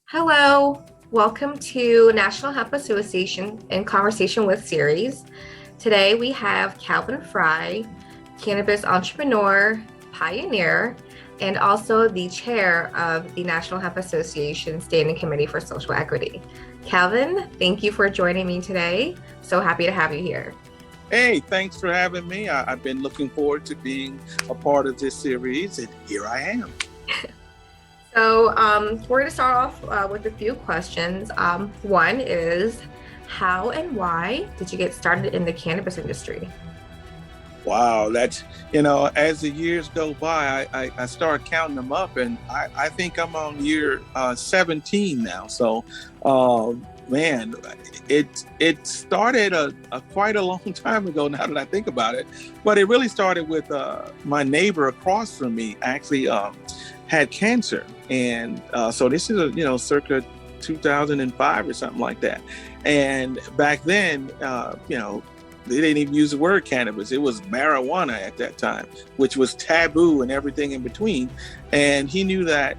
Hello, welcome to National Hemp Association in Conversation with series. Today we have Calvin Frye, cannabis entrepreneur, pioneer, and also the chair of the National Hemp Association Standing Committee for Social Equity. Calvin, thank you for joining me today. So happy to have you here. Hey, thanks for having me. I've been looking forward to being a part of this series, and here I am. So we're going to start off with a few questions. One is, how and why did you get started in the cannabis industry? Wow, that's, as the years go by, I start counting them up, and I think I'm on year 17 now. So, man, it started quite a long time ago now that I think about it. But it really started with my neighbor across from me actually had cancer. And so this is, circa 2005 or something like that. And back then, they didn't even use the word cannabis. It was marijuana at that time, which was taboo and everything in between. And he knew that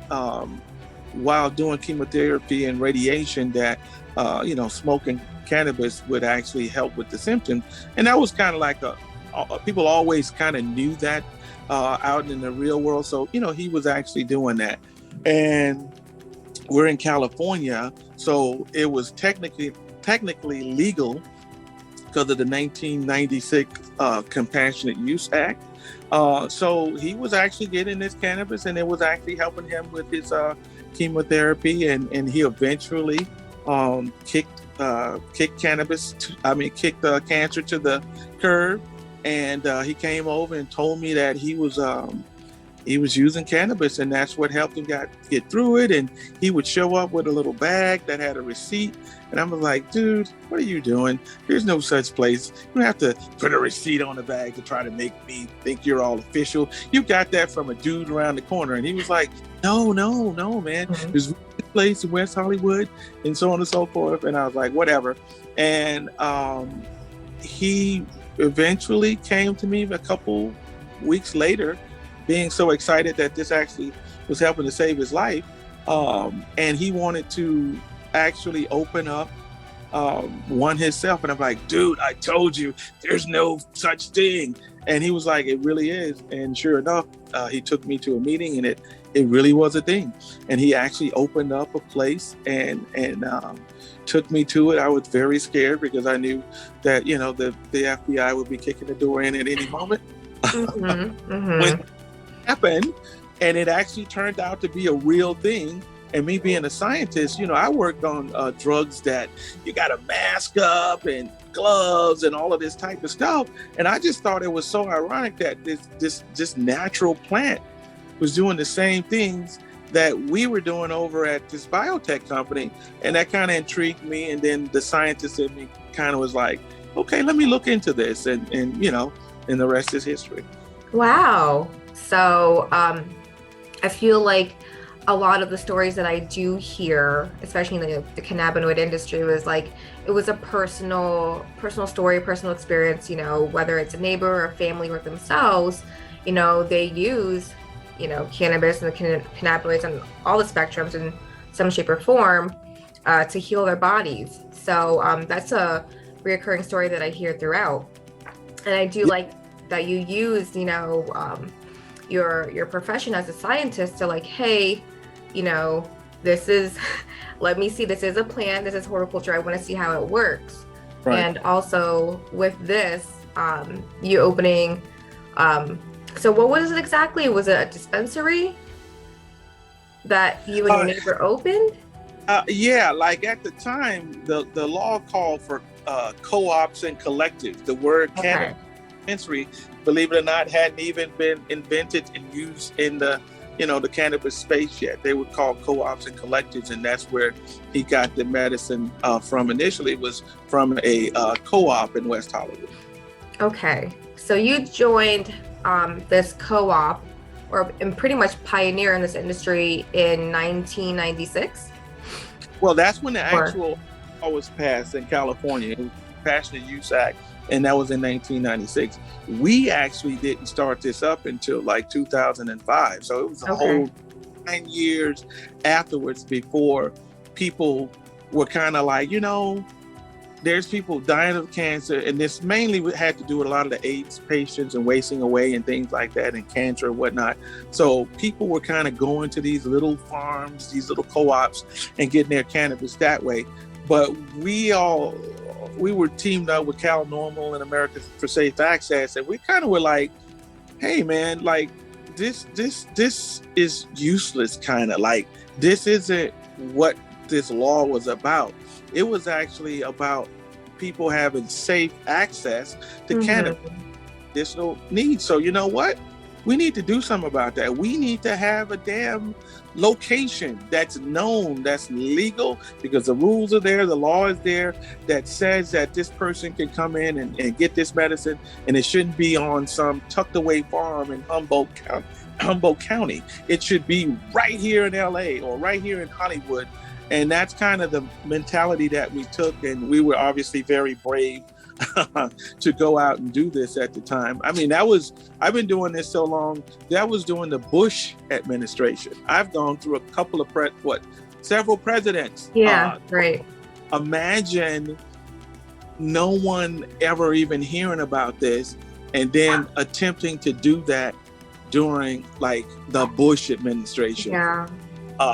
while doing chemotherapy and radiation that, smoking cannabis would actually help with the symptoms. And that was kind of like people always kind of knew that out in the real world. So, he was actually doing that. And we're in California, so it was technically legal because of the 1996 Compassionate Use Act. So he was actually getting this cannabis, and it was actually helping him with his chemotherapy, and he eventually kicked cancer to the curb. And he came over and told me that he was using cannabis, and that's what helped him get through it. And he would show up with a little bag that had a receipt. And I was like, dude, what are you doing? There's no such place. You don't have to put a receipt on the bag to try to make me think you're all official. You got that from a dude around the corner. And he was like, no, man. Mm-hmm. There's a place in West Hollywood and so on and so forth. And I was like, whatever. And he eventually came to me a couple weeks later, being so excited that this actually was helping to save his life. And he wanted to actually open up one himself. And I'm like, dude, I told you there's no such thing. And he was like, it really is. And sure enough, he took me to a meeting, and it really was a thing. And he actually opened up a place and took me to it. I was very scared because I knew that, the FBI would be kicking the door in at any moment. Mm-hmm. Mm-hmm. When it happened, and it actually turned out to be a real thing. And me being a scientist, I worked on drugs that you got to mask up and gloves and all of this type of stuff. And I just thought it was so ironic that this natural plant was doing the same things that we were doing over at this biotech company. And that kind of intrigued me. And then the scientist in me kind of was like, okay, let me look into this. And the rest is history. Wow. So I feel like a lot of the stories that I do hear, especially in the cannabinoid industry, was like it was a personal story, personal experience, whether it's a neighbor or a family or themselves, they use, cannabis and the cannabinoids on all the spectrums in some shape or form to heal their bodies. So that's a reoccurring story that I hear throughout. And I do like that you used, your profession as a scientist to like, hey, this is, let me see, this is a plant, this is horticulture, I want to see how it works. Right. And also with this, you opening, so what was it exactly? Was it a dispensary that you and your neighbor opened? Yeah, like at the time, the law called for co-ops and collectives. The word cannabis dispensary, believe it or not, hadn't even been invented and used in the cannabis space yet. They were called co-ops and collectives, and that's where he got the medicine from. Initially, it was from a co-op in West Hollywood. Okay, so you joined this co-op, and pretty much pioneer in this industry in 1996? Well, that's when the actual law was passed in California. It was the Compassionate Use Act, and that was in 1996. We actually didn't start this up until like 2005. So it was a whole 9 years afterwards before people were kind of like, there's people dying of cancer, and this mainly had to do with a lot of the AIDS patients and wasting away and things like that, and cancer and whatnot. So people were kind of going to these little farms, these little co-ops, and getting their cannabis that way. But we were teamed up with Cal Normal and America for Safe Access, and we kind of were like, hey man, like this is useless, kind of like this isn't what this law was about. It was actually about people having safe access to cannabis, additional needs. So you know what? We need to do something about that. We need to have a damn location that's known, that's legal, because the rules are there, the law is there, that says that this person can come in and get this medicine, and it shouldn't be on some tucked away farm in Humboldt County. It should be right here in LA or right here in Hollywood. And that's kind of the mentality that we took, and we were obviously very brave to go out and do this at the time. I mean, I've been doing this so long, that was during the Bush administration. I've gone through a couple of several presidents. Yeah, right. Imagine no one ever even hearing about this, and then attempting to do that during like the Bush administration. Yeah.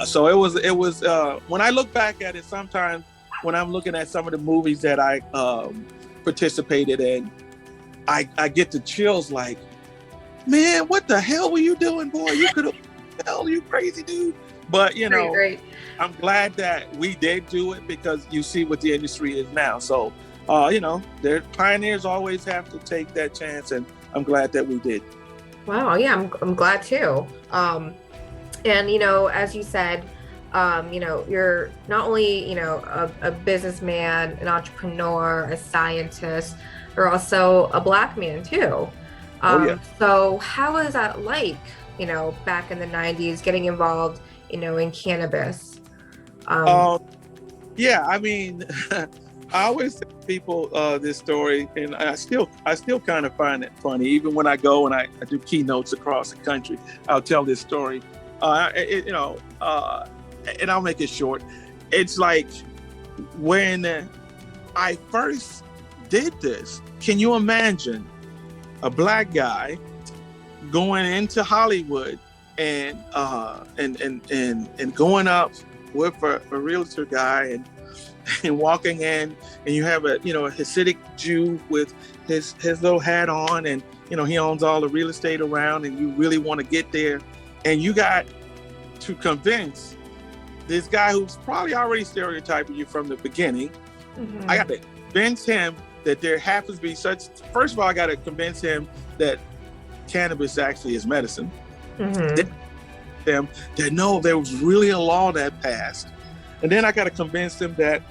So it was when I look back at it, sometimes when I'm looking at some of the movies that I participated in, I get the chills like, man, what the hell were you doing, boy? You could have, hell, you crazy dude. But Right. I'm glad that we did do it, because you see what the industry is now. So their pioneers always have to take that chance, and I'm glad that we did. Wow, yeah, I'm glad too. And, as you said, you're not only, a businessman, an entrepreneur, a scientist, you're also a Black man too. So how was that like, back in the 90s, getting involved, in cannabis? Yeah, I mean, I always tell people this story, and I still kind of find it funny. Even when I go and I do keynotes across the country, I'll tell this story. And I'll make it short. It's like when I first did this, can you imagine a Black guy going into Hollywood and going up with a realtor guy and walking in, and you have a Hasidic Jew with his little hat on, and he owns all the real estate around, and you really want to get there. And you got to convince this guy who's probably already stereotyping you from the beginning. I got to convince him that there happens to be first of all, I got to convince him that cannabis actually is medicine. Them that no, there was really a law that passed. And then I got to convince them that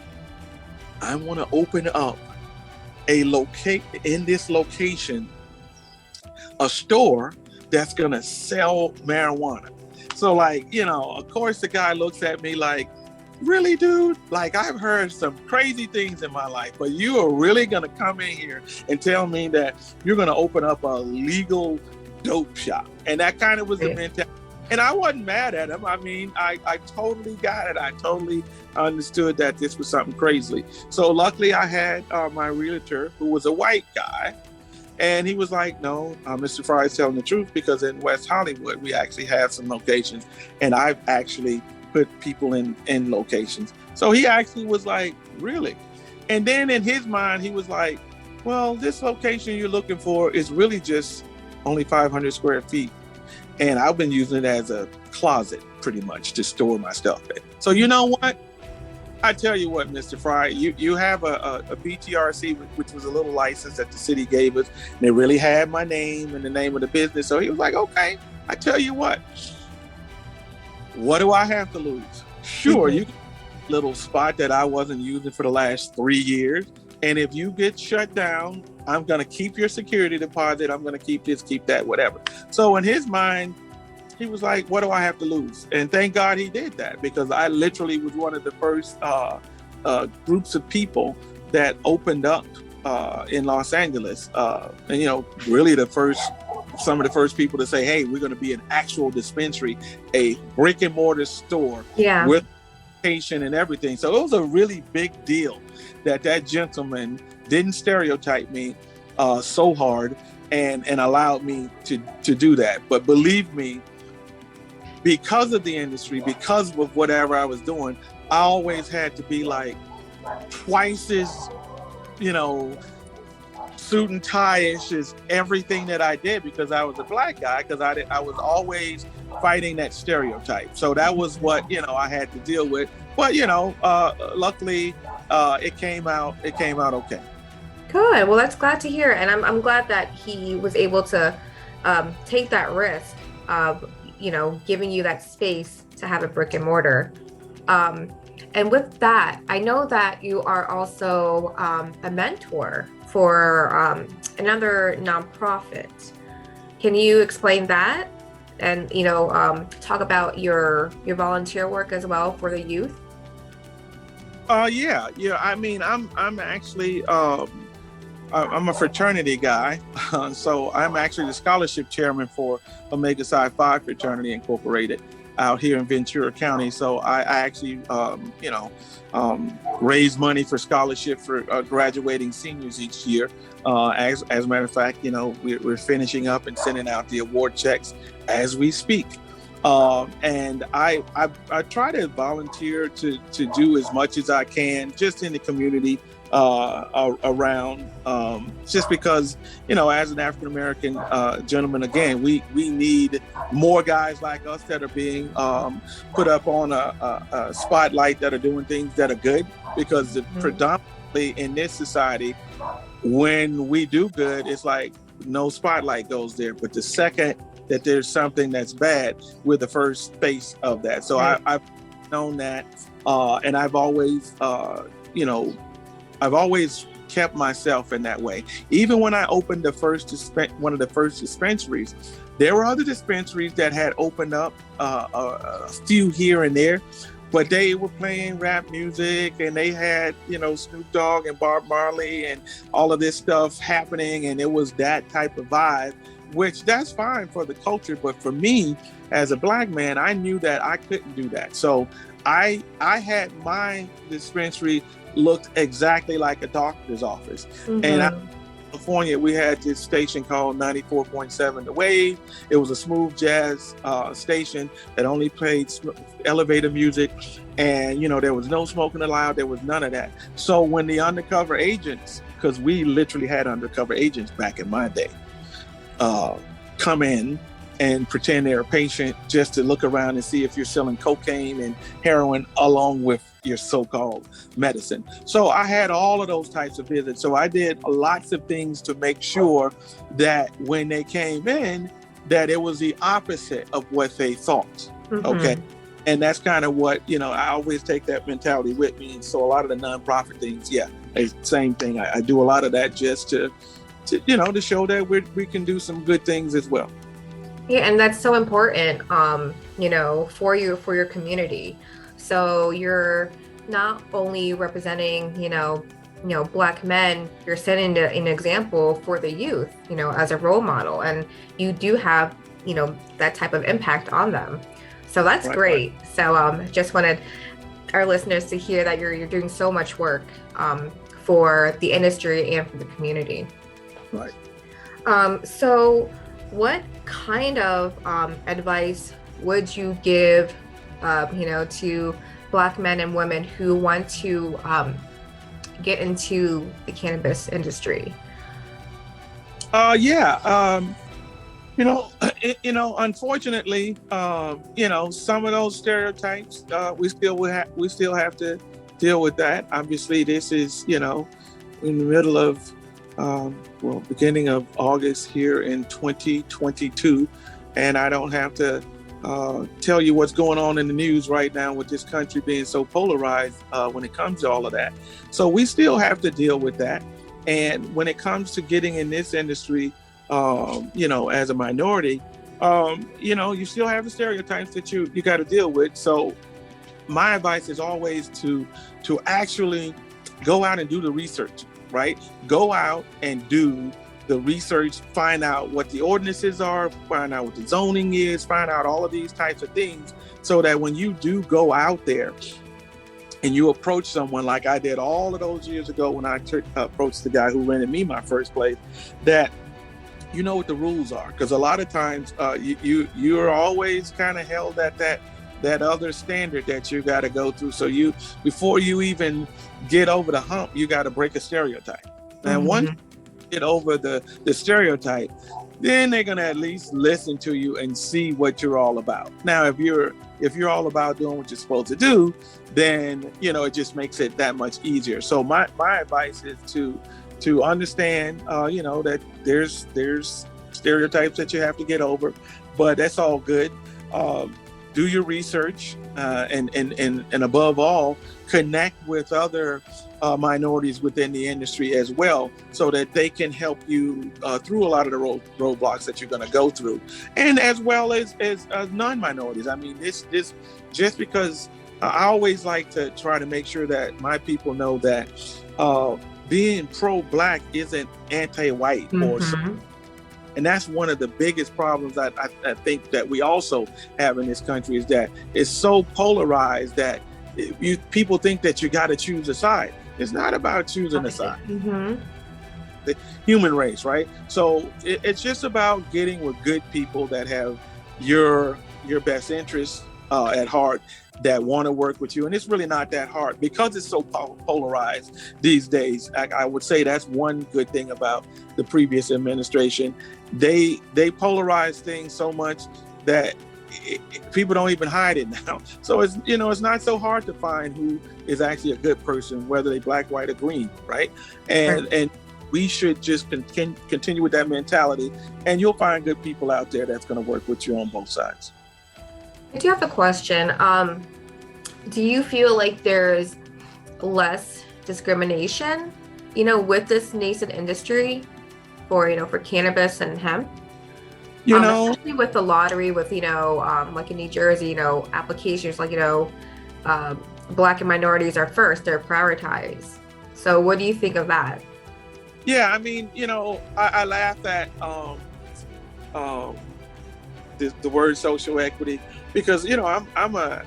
I want to open up in this location, a store that's going to sell marijuana. So of course the guy looks at me like, really, dude? Like, I've heard some crazy things in my life, but you are really going to come in here and tell me that you're going to open up a legal dope shop? And that kind of was the mentality. And I wasn't mad at him. I mean, I totally got it. I totally understood that this was something crazy. So luckily I had my realtor, who was a white guy, and he was like, no, Mr. Frye is telling the truth, because in West Hollywood, we actually have some locations, and I've actually put people in locations. So he actually was like, really? And then in his mind, he was like, well, this location you're looking for is really just only 500 square feet. And I've been using it as a closet, pretty much, to store my stuff in. So you know what? I tell you what, Mr. Frye, you have a BTRC, which was a little license that the city gave us. And it really had my name and the name of the business. So he was like, okay, I tell you what do I have to lose? Sure, you get a little spot that I wasn't using for the last 3 years. And if you get shut down, I'm going to keep your security deposit. I'm going to keep this, keep that, whatever. So in his mind, he was like, what do I have to lose? And thank God he did that, because I literally was one of the first groups of people that opened up in Los Angeles. And, really some of the first people to say, hey, we're going to be an actual dispensary, a brick and mortar store with patient and everything. So it was a really big deal that gentleman didn't stereotype me so hard and allowed me to do that. But believe me, because of the industry, because of whatever I was doing, I always had to be like twice as, suit and tie-ish as everything that I did, because I was a black guy, because I was always fighting that stereotype. So that was what, I had to deal with. But, luckily it came out okay. Good. Well, that's glad to hear. And I'm glad that he was able to take that risk of, giving you that space to have a brick and mortar. And with that, I know that you are also a mentor for another nonprofit. Can you explain that and, talk about your volunteer work as well for the youth? Yeah. I mean, I'm actually, I'm a fraternity guy. So I'm actually the scholarship chairman for Omega Psi Phi Fraternity Incorporated out here in Ventura County. So I actually, raise money for scholarship for graduating seniors each year. As a matter of fact, we're finishing up and sending out the award checks as we speak. And I try to volunteer to do as much as I can just in the community around, just because, as an African-American gentleman, again, we need more guys like us that are being put up on a spotlight, that are doing things that are good, because predominantly in this society, when we do good, it's like no spotlight goes there. But the second that there's something that's bad, we're the first face of that. So I've known that, and I've always, I've always kept myself in that way. Even when I opened one of the first dispensaries, there were other dispensaries that had opened up a few here and there, but they were playing rap music, and they had, Snoop Dogg and Bob Marley and all of this stuff happening, and it was that type of vibe, which that's fine for the culture. But for me, as a black man, I knew that I couldn't do that. So I had my dispensary looked exactly like a doctor's office. And in California, we had this station called 94.7 The Wave. It was a smooth jazz station that only played elevator music, and there was no smoking allowed. There was none of that. So when the undercover agents, because we literally had undercover agents back in my day, come in and pretend they're a patient just to look around and see if you're selling cocaine and heroin along with your so-called medicine. So I had all of those types of visits. So I did lots of things to make sure that when they came in, that it was the opposite of what they thought. Okay. And that's kind of what, I always take that mentality with me. And so a lot of the nonprofit things, same thing. I do a lot of that just to show that we can do some good things as well. Yeah, and that's so important, for your community. So you're not only representing, Black men, you're setting an example for the youth, as a role model, and you do have, that type of impact on them. So that's great. So just wanted our listeners to hear that you're doing so much work for the industry and for the community. Right. So what kind of advice would you give, to Black men and women who want to get into the cannabis industry? Unfortunately, some of those stereotypes, we still have to deal with that. Obviously, this is, in the middle of, beginning of August here in 2022, and I don't have to tell you what's going on in the news right now with this country being so polarized when it comes to all of that. So we still have to deal with that. And when it comes to getting in this industry, as a minority, you still have the stereotypes that you got to deal with. So my advice is always to actually go out and do the research, right? Go out and do the research, find out what the ordinances are, find out what the zoning is, find out all of these types of things, so that when you do go out there and you approach someone like I did all of those years ago when I approached the guy who rented me my first place, that you know what the rules are, because a lot of times you're always kind of held at that other standard that you got to go through. So before you even get over the hump, you got to break a stereotype. And once you get over the stereotype, then they're gonna at least listen to you and see what you're all about. Now, if you're all about doing what you're supposed to do, then it just makes it that much easier. So my advice is to understand, that there's stereotypes that you have to get over, but that's all good. Do your research, and above all, connect with other minorities within the industry as well, so that they can help you through a lot of the roadblocks that you're going to go through, and as well as non-minorities. I mean, this just because I always like to try to make sure that my people know that being pro-Black isn't anti-white or something. And that's one of the biggest problems I think that we also have in this country, is that it's so polarized that people think that you got to choose a side. It's not about choosing a side. The human race, right? So it's just about getting with good people that have your best interests at heart, that want to work with you. And it's really not that hard because it's so polarized these days. I would say that's one good thing about the previous administration. They polarize things so much that people don't even hide it now. So it's not so hard to find who is actually a good person, whether they Black, white, or green, right? And we should just continue with that mentality, and you'll find good people out there that's going to work with you on both sides. I do have a question. Do you feel like there's less discrimination, with this nascent industry for cannabis and hemp? Especially with the lottery, with, like in New Jersey, applications like, Black and minorities are first, they're prioritized. So what do you think of that? Yeah, I mean, I laugh at the word social equity, because I'm a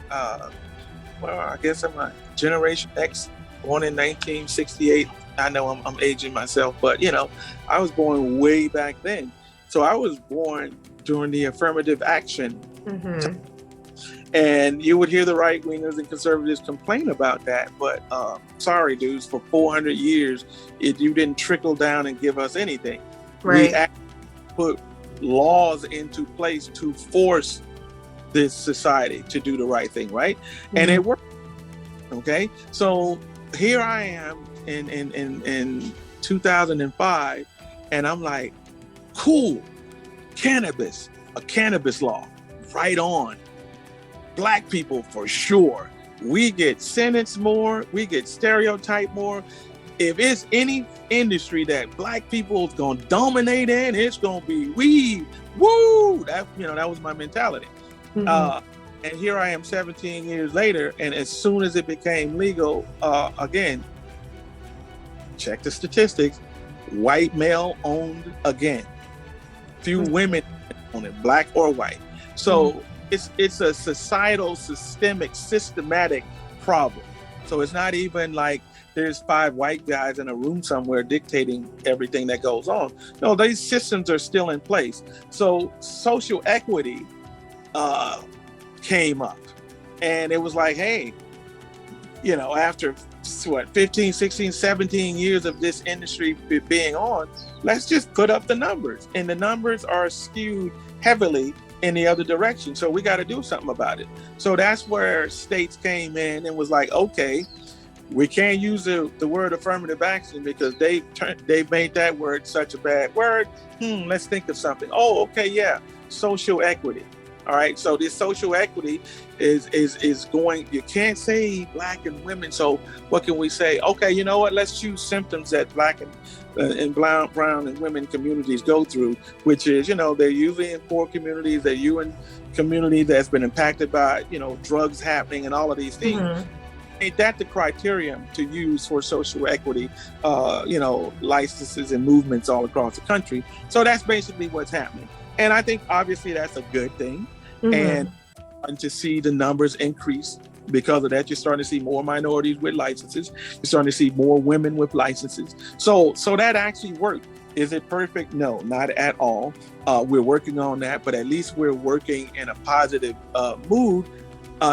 I guess I'm a Generation X, born in 1968. I know I'm aging myself, but I was born way back then. So I was born during the affirmative action, and you would hear the right wingers and conservatives complain about that. But sorry, dudes, for 400 years, you didn't trickle down and give us anything. Right. We actually put laws into place to force this society to do the right thing, right? And it worked. Okay, so here I am in 2005, and I'm like, cool, cannabis, a cannabis law, right on. Black people for sure. We get sentenced more, we get stereotyped more. If it's any industry that Black people is gonna dominate in, it's gonna be weed. Woo! That was my mentality. And here I am 17 years later, and as soon as it became legal, again, check the statistics, white male owned again. Few women own it, Black or white. So it's a societal, systematic problem. So it's not even like there's 5 white guys in a room somewhere dictating everything that goes on. No, these systems are still in place. So social equity came up, and it was like, hey, after 15, 16, 17 years of this industry being on, let's just put up the numbers, and the numbers are skewed heavily in the other direction. So we got to do something about it. So that's where states came in and was like, okay, we can't use the word affirmative action because they've made that word such a bad word. Let's think of something. Oh, okay, yeah, social equity. All right, so this social equity is going, you can't say Black and women, so what can we say? Okay, you know what, let's choose symptoms that Black and brown and women communities go through, which is, they're usually in poor communities, they're in communities that's been impacted by, drugs happening and all of these things. Ain't that the criterion to use for social equity, licenses and movements all across the country? So that's basically what's happening. And I think obviously that's a good thing. And to see the numbers increase Because of that, you're starting to see more minorities with licenses. You're starting to see more women with licenses. So that actually worked. Is it perfect? No, not at all. We're working on that, but at least we're working in a positive mood,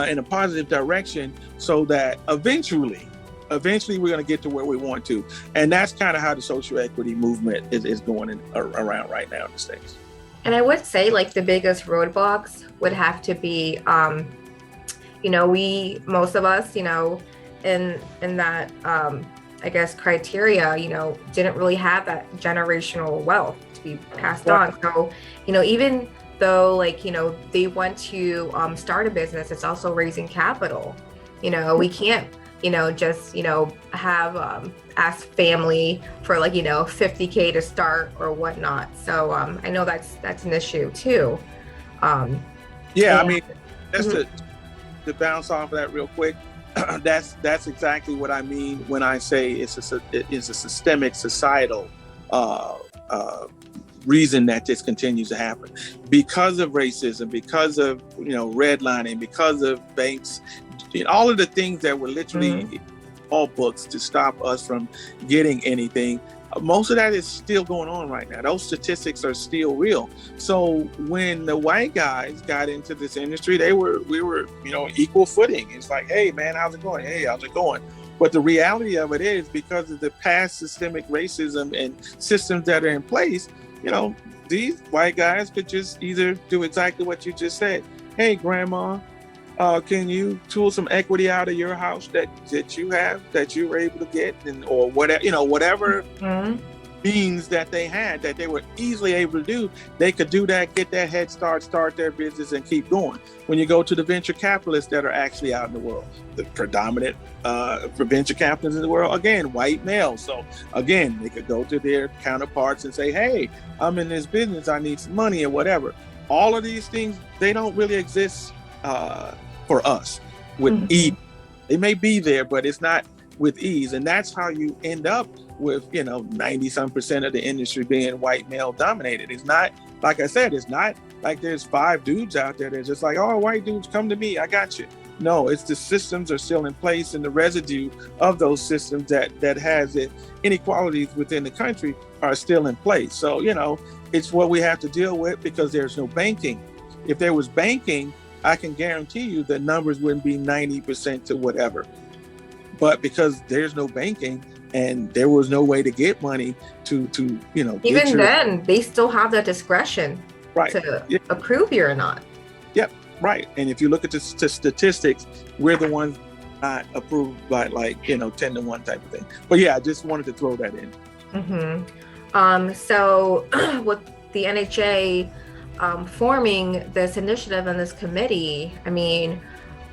in a positive direction, so that eventually we're going to get to where we want to. And that's kind of how the social equity movement is going around right now in the States. And I would say like the biggest roadblocks would have to be, most of us, in that, I guess, criteria, didn't really have that generational wealth to be passed on. So, even though they want to start a business, it's also raising capital. We can't, just, have ask family for $50K to start or whatnot. So I know that's an issue too. Yeah, I mean, just to bounce off of that real quick, that's exactly what I mean when I say it's a systemic societal reason that this continues to happen because of racism, because of redlining, because of banks, all of the things that were literally all books to stop us from getting anything. Most of that is still going on right now. Those statistics are still real. So when the white guys got into this industry, we were equal footing. It's like, hey man, how's it going? Hey, how's it going? But the reality of it is, because of the past systemic racism and systems that are in place, these white guys could just either do exactly what you just said. Hey, grandma, can you tool some equity out of your house that you have, that you were able to get, or whatever, whatever means that they had, that they were easily able to do, they could do that, get that head start their business and keep going. When you go to the venture capitalists that are actually out in the world, the predominant for venture capitalists in the world, again, white males. So again, they could go to their counterparts and say, hey, I'm in this business, I need some money or whatever. All of these things, they don't really exist for us with ease. They may be there, but it's not with ease. And that's how you end up with 90% of the industry being white male dominated. It's not, like I said, it's not like there's 5 dudes out there that's just like, oh, white dudes, come to me, I got you. No, it's the systems are still in place, and the residue of those systems that has it, inequalities within the country are still in place. So it's what we have to deal with, because there's no banking. If there was banking, I can guarantee you the numbers wouldn't be 90% to whatever. But because there's no banking and there was no way to get money to even then they still have that discretion to approve you or not. Yep, right. And if you look at the statistics, we're the ones not approved by 10-to-1 type of thing. But yeah, I just wanted to throw that in. So with the NHA forming this initiative and this committee, I mean,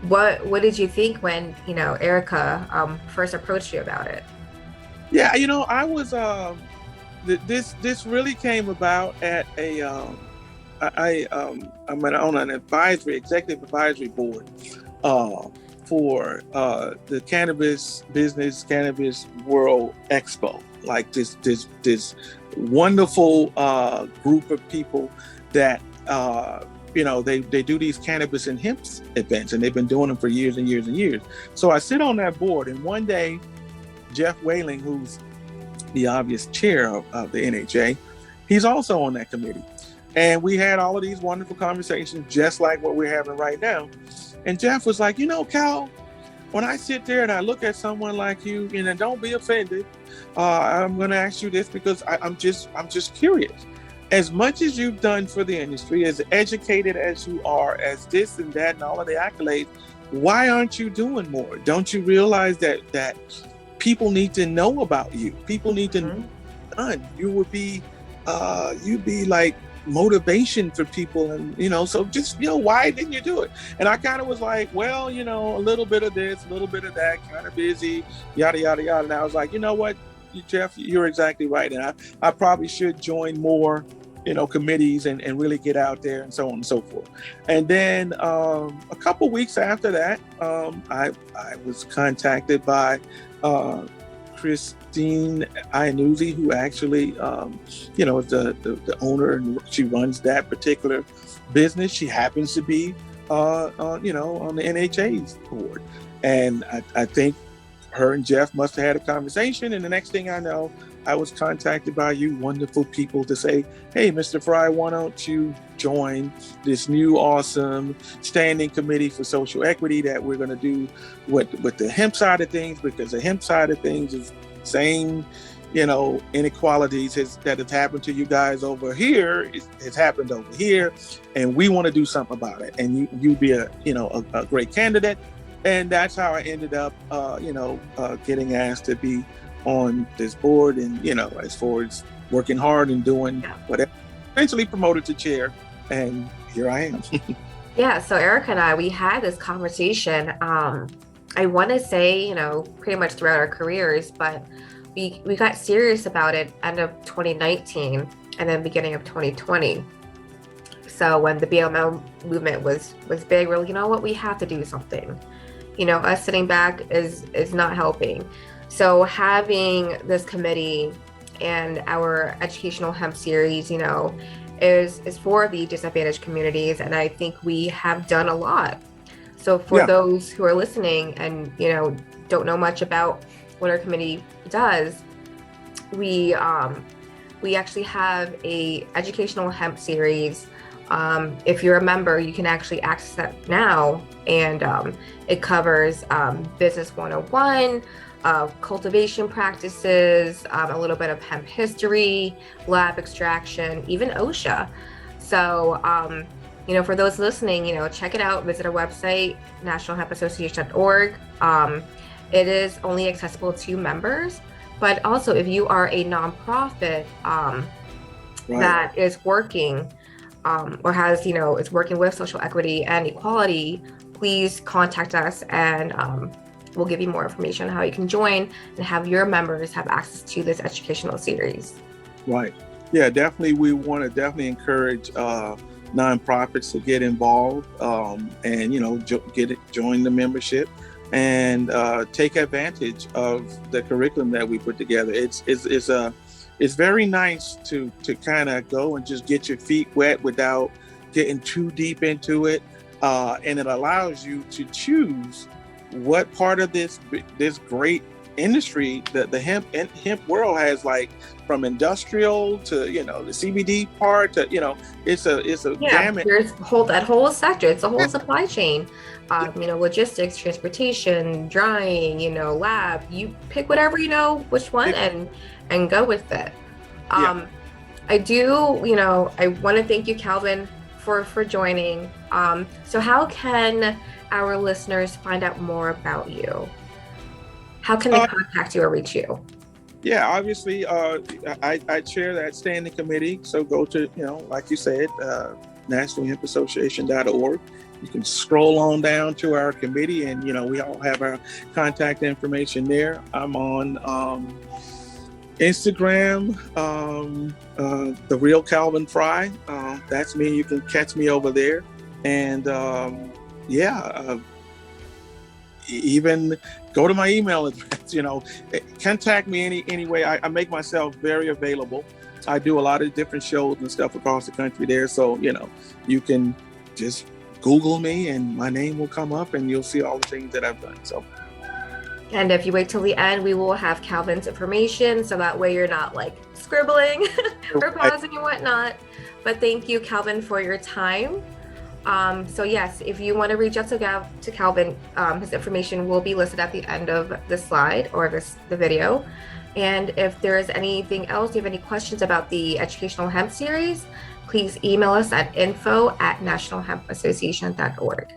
what did you think when Erica first approached you about it? Yeah, I was this really came about at I'm on an executive advisory board for the Cannabis World Expo, like this wonderful group of people that they do these cannabis and hemp events, and they've been doing them for years and years and years. So I sit on that board, and one day Jeff Whaling, who's the obvious chair of the NHA, he's also on that committee. And we had all of these wonderful conversations, just like what we're having right now. And Jeff was like, Cal, when I sit there and I look at someone like you, don't be offended. I'm going to ask you this because I'm just curious. As much as you've done for the industry, as educated as you are, as this and that and all of the accolades, why aren't you doing more? Don't you realize that people need to know about you? People need to know done. You would be you'd be like motivation for people, and so just why didn't you do it? And I kind of was like, well, a little bit of this, a little bit of that, kind of busy, yada yada yada. And I was like, you know what, Jeff, you're exactly right, and I probably should join more committees and really get out there and so on and so forth. And then a couple weeks after that, I was contacted by Christine Iannuzzi, who actually is the owner, and she runs that particular business. She happens to be on the NHA's board. And I think her and Jeff must have had a conversation. And the next thing I know, I was contacted by you wonderful people to say, hey, Mr. Frye, why don't you join this new awesome standing committee for social equity that we're going to do with the hemp side of things, because the hemp side of things is same, inequalities that have happened to you guys over here has happened over here, and we want to do something about it. And you'd be a great candidate. And that's how I ended up, getting asked to be on this board, and as far as working hard and doing whatever, eventually promoted to chair, and here I am. Yeah, so Erica and I, we had this conversation, I want to say, pretty much throughout our careers, but we got serious about it end of 2019 and then beginning of 2020. So when the BLM movement was big, we're like, you know what, we have to do something. Us sitting back is not helping. So having this committee and our educational hemp series, is for the disadvantaged communities, and I think we have done a lot. So for those who are listening and don't know much about what our committee does, we actually have a educational hemp series. If you're a member, you can actually access that now, and it covers Business 101, cultivation practices, a little bit of hemp history, lab extraction, even OSHA. So, for those listening, check it out. Visit our website, nationalhempassociation.org. It is only accessible to members, but also if you are a nonprofit that is working or has, is working with social equity and equality, please contact us, and we'll give you more information on how you can join and have your members have access to this educational series. Right. Yeah, definitely. We want to definitely encourage nonprofits to get involved and, join the membership and take advantage of the curriculum that we put together. It's very nice to kind of go and just get your feet wet without getting too deep into it. And it allows you to choose what part of this great industry that the hemp world has, like from industrial to the CBD part to it's a gamut. There's that whole sector. It's a whole supply chain. Logistics, transportation, drying, lab. You pick whatever which one and go with it. I do. I want to thank you, Calvin, for joining. So how can our listeners find out more about you? How can they contact you or reach you? Yeah, obviously, I chair that standing committee. So go to, like you said, nationalhempassociation.org. You can scroll on down to our committee, and, we all have our contact information there. I'm on Instagram, The Real Calvin Frye. That's me. You can catch me over there. And even go to my email address, contact me any way. I make myself very available. I do a lot of different shows and stuff across the country there. So, you can just Google me and my name will come up and you'll see all the things that I've done. So. And if you wait till the end, we will have Calvin's information, so that way you're not like scribbling or pausing and whatnot. But thank you, Calvin, for your time. So yes, if you want to reach out to Calvin, his information will be listed at the end of the slide or the video. And if there is anything else, you have any questions about the Educational Hemp Series, please email us at info@nationalhempassociation.org.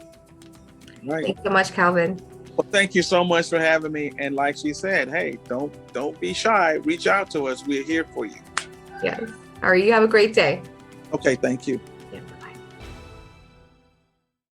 Right. Thanks so much, Calvin. Well, thank you so much for having me. And like she said, hey, don't be shy. Reach out to us. We're here for you. Yes. All right. You have a great day. Okay. Thank you.